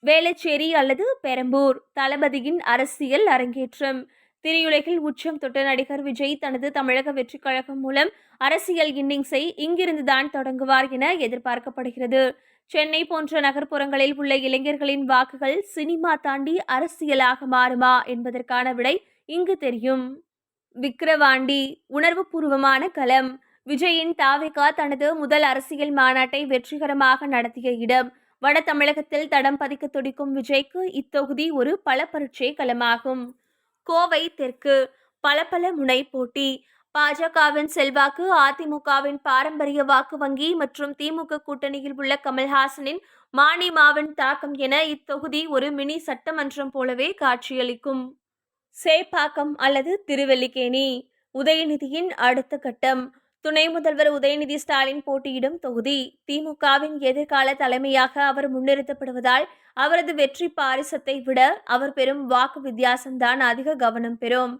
வேளச்சேரி அல்லது பெரம்பூர் தளபதியின் அரசியல் அரங்கேற்றம். திரையுலகில் உச்சம் தொட்ட நடிகர் விஜய் தனது தமிழக வெற்றிக் கழகம் மூலம் அரசியல் இன்னிங்ஸை இங்கிருந்துதான் தொடங்குவார் என எதிர்பார்க்கப்படுகிறது. சென்னை போன்ற நகர்ப்புறங்களில் உள்ள இளைஞர்களின் வாக்குகள் சினிமா தாண்டி அரசியலாக மாறுமா என்பதற்கான விடை இங்கு தெரியும். விக்கிரவாண்டி உணர்வுபூர்வமான களம். விஜயின் தாவேகா தனது முதல் அரசியல் மாநாட்டை வெற்றிகரமாக நடத்திய இடம். வட தமிழகத்தில் தடம் பதிக்க துடிக்கும் விஜய்க்கு இத்தொகுதி ஒரு பல பரீட்சை களமாகும். கோவை தெற்கு பல முனை போட்டி. பாஜகவின் செல்வாக்கு, அதிமுகவின் பாரம்பரிய வாக்கு வங்கி மற்றும் திமுக கூட்டணியில் உள்ள கமல்ஹாசனின் மானிமாவின் தாக்கம் என இத்தொகுதி ஒரு மினி சட்டமன்றம் போலவே காட்சியளிக்கும். சேப்பாக்கம் அல்லது திருவல்லிக்கேணி உதயநிதியின் அடுத்த கட்டம். துணை முதல்வர் உதயநிதி ஸ்டாலின் போட்டியிடும் தொகுதி. திமுகவின் எதிர்கால தலைமையாக அவர் முன்னிறுத்தப்படுவதால் அவரது வெற்றி பாரிசத்தை விட அவர் பெறும் வாக்கு வித்தியாசம்தான் அதிக கவனம் பெறும்.